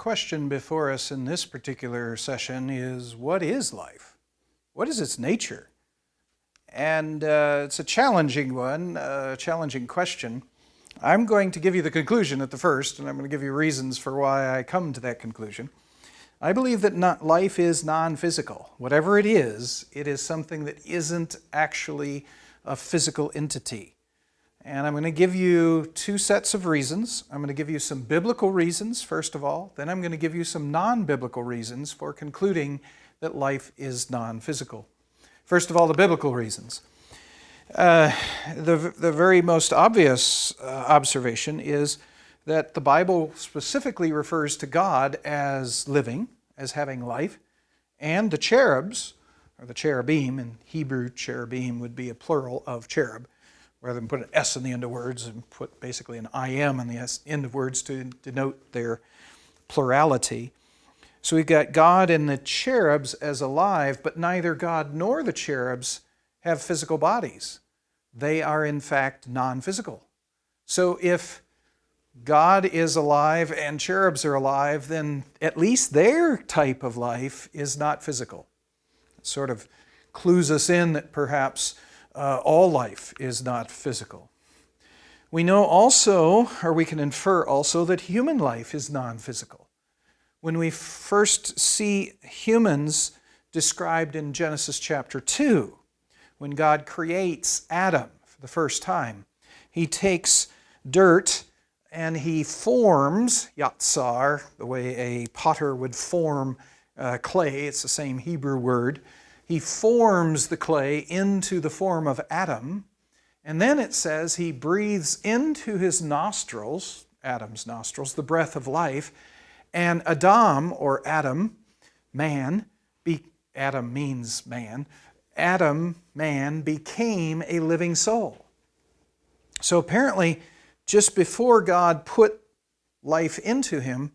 question before us in this particular session is, what is life? What is its nature? And it's a challenging one, a challenging question. I'm going to give you the conclusion at the first, and I'm going to give you reasons for why I come to that conclusion. I believe that life is non-physical. Whatever it is something that isn't actually a physical entity. And I'm going to give you two sets of reasons. I'm going to give you some biblical reasons, first of all. Then I'm going to give you some non-biblical reasons for concluding that life is non-physical. First of all, the biblical reasons. The very most obvious observation is that the Bible specifically refers to God as living, as having life, and the cherubs, or the cherubim, in Hebrew cherubim would be a plural of cherub, rather than put an S in the end of words and put basically an I-M in the end of words to denote their plurality. So we've got God and the cherubs as alive, but neither God nor the cherubs have physical bodies. They are in fact non-physical. So if God is alive and cherubs are alive, then at least their type of life is not physical. It sort of clues us in that perhaps all life is not physical. We know also, or we can infer also, that human life is non-physical. When we first see humans described in Genesis chapter 2, when God creates Adam for the first time, he takes dirt and he forms, yatsar, the way a potter would form clay, it's the same Hebrew word. He forms the clay into the form of Adam, and then it says he breathes into his nostrils, Adam's nostrils, the breath of life, and Adam, or Adam, man, Adam means man, Adam, man, became a living soul. So apparently, just before God put life into him,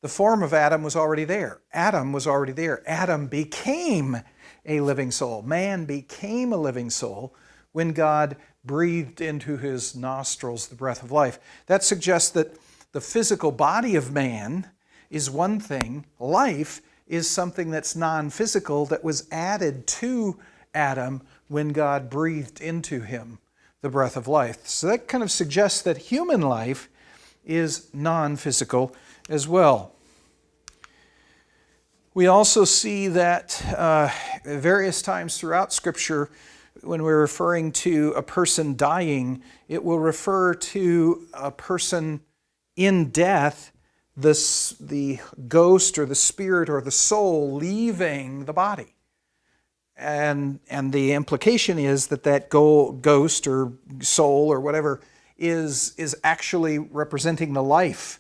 the form of Adam was already there. Adam was already there. Adam became a living soul. Man became a living soul when God breathed into his nostrils the breath of life. That suggests that the physical body of man is one thing. Life is something that's non-physical that was added to Adam when God breathed into him the breath of life. So that kind of suggests that human life is non-physical as well. We also see that various times throughout Scripture, when we're referring to a person dying, it will refer to a person in death, the ghost or the spirit or the soul leaving the body. And the implication is that ghost or soul or whatever is actually representing the life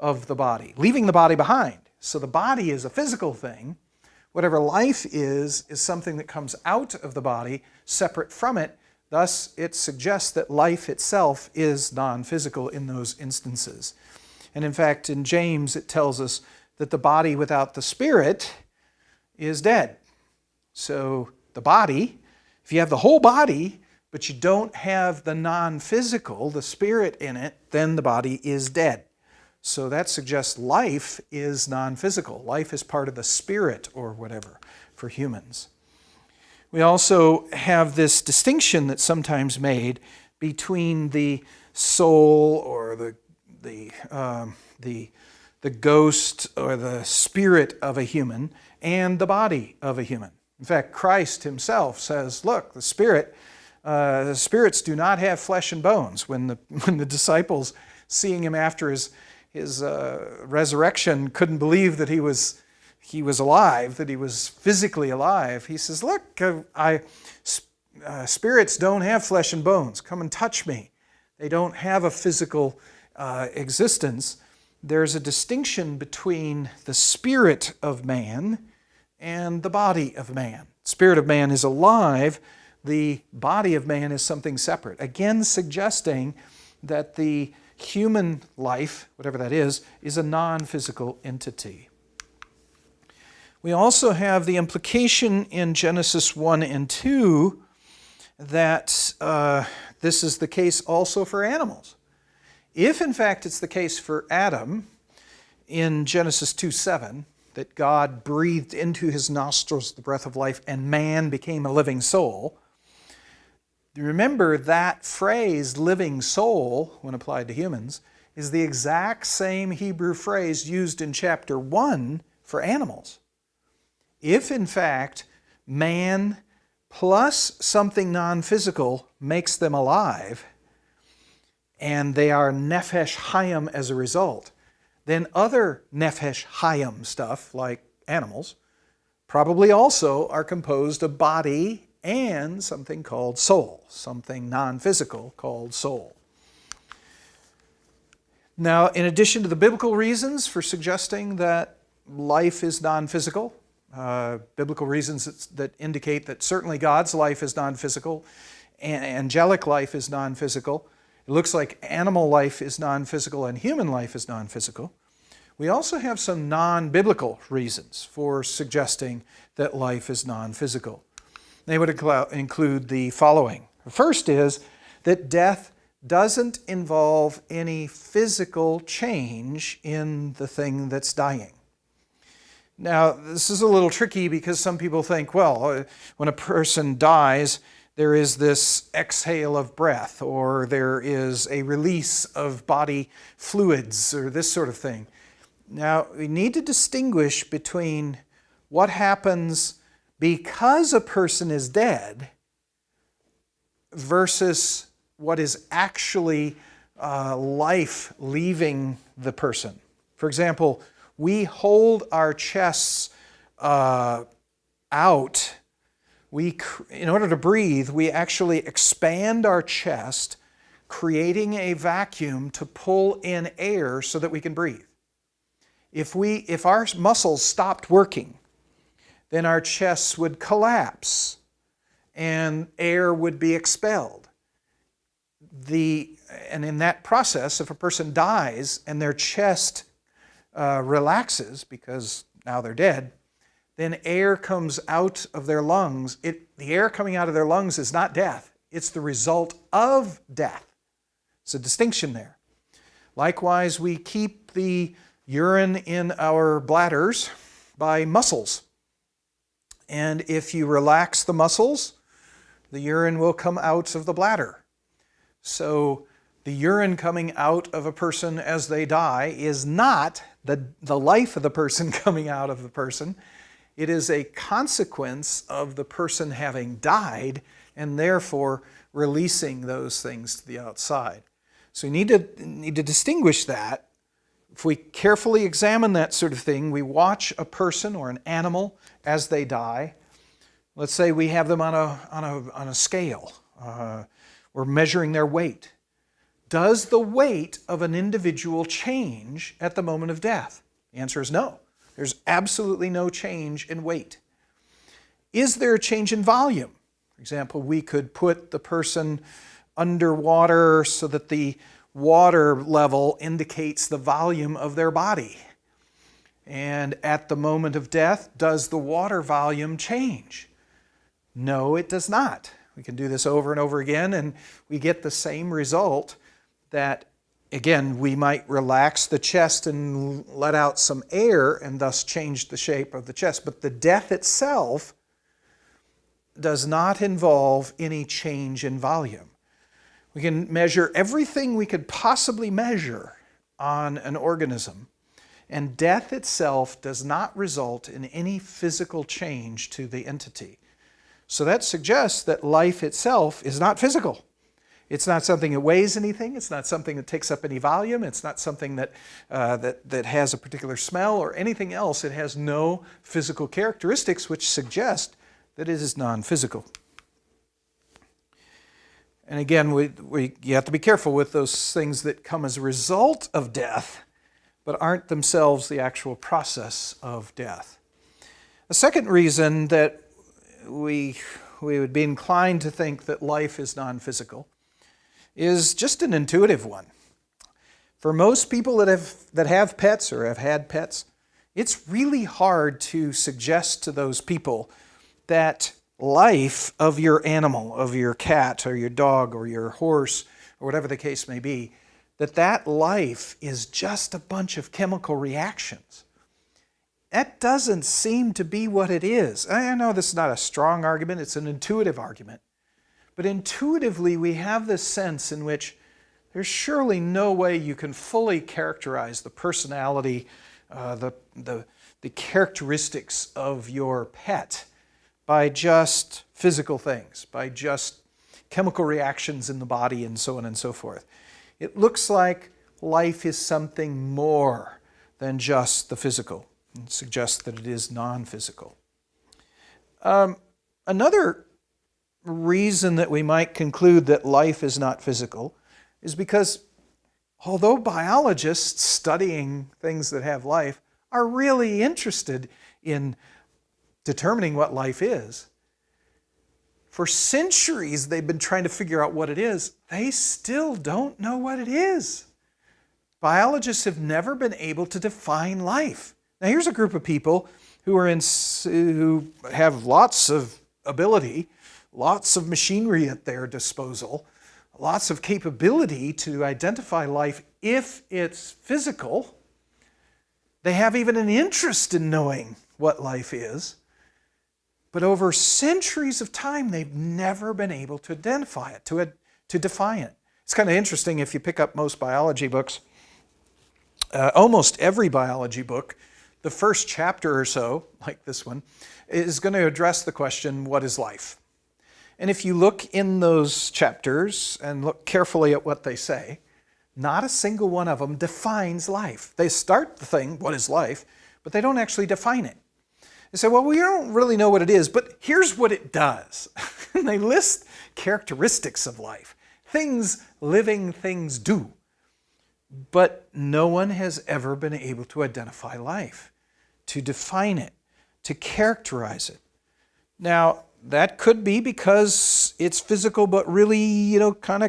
of the body, leaving the body behind. So the body is a physical thing. Whatever life is something that comes out of the body, separate from it. Thus, it suggests that life itself is non-physical in those instances. And in fact, in James, it tells us that the body without the spirit is dead. So the body, if you have the whole body, but you don't have the non-physical, the spirit in it, then the body is dead. So that suggests life is non-physical. Life is part of the spirit or whatever for humans. We also have this distinction that's sometimes made between the soul or the ghost or the spirit of a human and the body of a human. In fact, Christ himself says, look, the spirits do not have flesh and bones. When the disciples, seeing him after his resurrection, couldn't believe that he was alive, that he was physically alive. He says, look, spirits don't have flesh and bones. Come and touch me. They don't have a physical existence. There's a distinction between the spirit of man and the body of man. The spirit of man is alive. The body of man is something separate. Again, suggesting that the human life, whatever that is a non-physical entity. We also have the implication in Genesis 1 and 2 that this is the case also for animals. If in fact it's the case for Adam, in Genesis 2:7 that God breathed into his nostrils the breath of life and man became a living soul. Remember that phrase, living soul, when applied to humans, is the exact same Hebrew phrase used in chapter 1 for animals. If, in fact, man plus something non-physical makes them alive, and they are nefesh hayim as a result, then other nefesh hayim stuff, like animals, probably also are composed of body and something called soul, something non-physical called soul. Now, in addition to the biblical reasons for suggesting that life is non-physical, biblical reasons that indicate that certainly God's life is non-physical, and angelic life is non-physical, it looks like animal life is non-physical and human life is non-physical, we also have some non-biblical reasons for suggesting that life is non-physical. They would include the following. The first is that death doesn't involve any physical change in the thing that's dying. Now, this is a little tricky because some people think, well, when a person dies, there is this exhale of breath, or there is a release of body fluids, or this sort of thing. Now, we need to distinguish between what happens because a person is dead versus what is actually life leaving the person. For example, we hold our chests out. In order to breathe, we actually expand our chest, creating a vacuum to pull in air so that we can breathe. If our muscles stopped working, then our chests would collapse and air would be expelled. And in that process, if a person dies and their chest relaxes because now they're dead, then air comes out of their lungs. The air coming out of their lungs is not death. It's the result of death. It's a distinction there. Likewise, we keep the urine in our bladders by muscles. And if you relax the muscles, the urine will come out of the bladder. So the urine coming out of a person as they die is not the life of the person coming out of the person. It is a consequence of the person having died and therefore releasing those things to the outside. So you need to distinguish that. If we carefully examine that sort of thing, we watch a person or an animal as they die. Let's say we have them on a scale. We're measuring their weight. Does the weight of an individual change at the moment of death? The answer is no. There's absolutely no change in weight. Is there a change in volume? For example, we could put the person underwater so that the water level indicates the volume of their body. And at the moment of death, does the water volume change? No, it does not. We can do this over and over again, and we get the same result that, again, we might relax the chest and let out some air and thus change the shape of the chest. But the death itself does not involve any change in volume. We can measure everything we could possibly measure on an organism, and death itself does not result in any physical change to the entity. So that suggests that life itself is not physical. It's not something that weighs anything. It's not something that takes up any volume. It's not something that has a particular smell or anything else. It has no physical characteristics which suggest that it is non-physical. And again, you have to be careful with those things that come as a result of death, but aren't themselves the actual process of death. A second reason that we would be inclined to think that life is non-physical is just an intuitive one. For most people that have pets or have had pets, it's really hard to suggest to those people that life of your animal, of your cat or your dog or your horse or whatever the case may be, that life is just a bunch of chemical reactions. That doesn't seem to be what it is. I know this is not a strong argument, it's an intuitive argument. But intuitively, we have this sense in which there's surely no way you can fully characterize the personality, the characteristics of your pet by just physical things, by just chemical reactions in the body and so on and so forth. It looks like life is something more than just the physical. It suggests that it is non-physical. Another reason that we might conclude that life is not physical is because although biologists studying things that have life are really interested in determining what life is, for centuries they've been trying to figure out what it is. They still don't know what it is. Biologists have never been able to define life. Now here's a group of people who have lots of ability, lots of machinery at their disposal, lots of capability to identify life if it's physical. They have even an interest in knowing what life is. But over centuries of time, they've never been able to identify it, to define it. It's kind of interesting if you pick up most biology books. Almost every biology book, the first chapter or so, like this one, is going to address the question, what is life? And if you look in those chapters and look carefully at what they say, not a single one of them defines life. They start the thing, what is life, but they don't actually define it. They say, well, we don't really know what it is, but here's what it does. And they list characteristics of life, things living things do. But no one has ever been able to identify life, to define it, to characterize it. Now, that could be because it's physical, but really, kind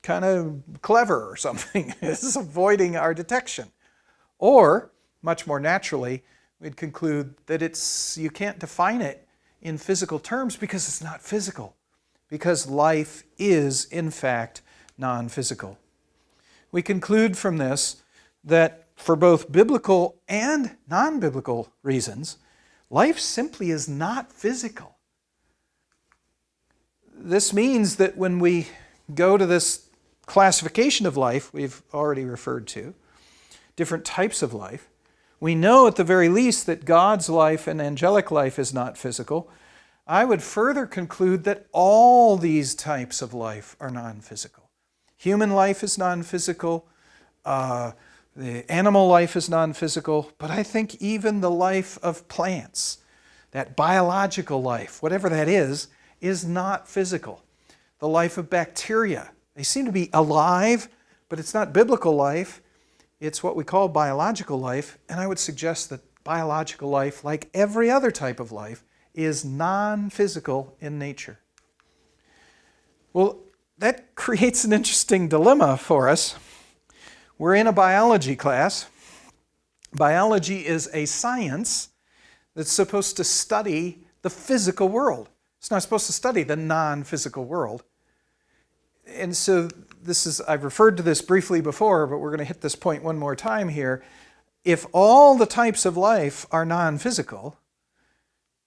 of clever or something. It's avoiding our detection. Or, much more naturally, we'd conclude that you can't define it in physical terms because it's not physical, because life is, in fact, non-physical. We conclude from this that for both biblical and non-biblical reasons, life simply is not physical. This means that when we go to this classification of life we've already referred to, different types of life, we know at the very least that God's life and angelic life is not physical. I would further conclude that all these types of life are non-physical. Human life is non-physical, the animal life is non-physical, but I think even the life of plants, that biological life, whatever that is not physical. The life of bacteria, they seem to be alive, but it's not biblical life. It's what we call biological life, and I would suggest that biological life, like every other type of life, is non-physical in nature. Well, that creates an interesting dilemma for us. We're in a biology class. Biology is a science that's supposed to study the physical world. It's not supposed to study the non-physical world. And so I've referred to this briefly before, but we're going to hit this point one more time here. If all the types of life are non-physical,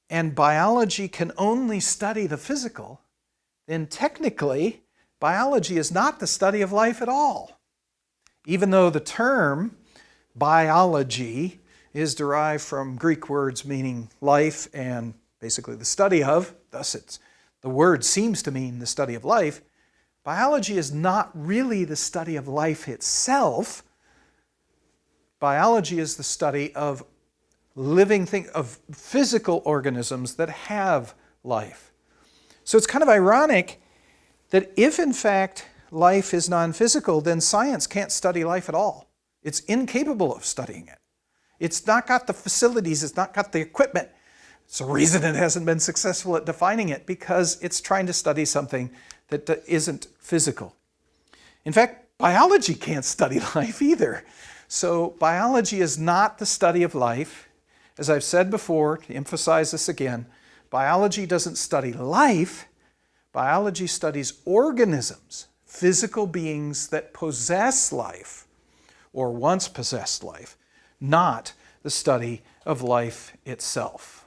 and biology can only study the physical, then technically, biology is not the study of life at all. Even though the term biology is derived from Greek words meaning life and basically the study of, thus the word seems to mean the study of life, biology is not really the study of life itself. Biology is the study of living things, of physical organisms that have life. So it's kind of ironic that if in fact life is non-physical, then science can't study life at all. It's incapable of studying it. It's not got the facilities, it's not got the equipment. It's the reason it hasn't been successful at defining it, because it's trying to study something that isn't physical. In fact, biology can't study life either. So biology is not the study of life. As I've said before, to emphasize this again, biology doesn't study life. Biology studies organisms, physical beings that possess life or once possessed life, not the study of life itself.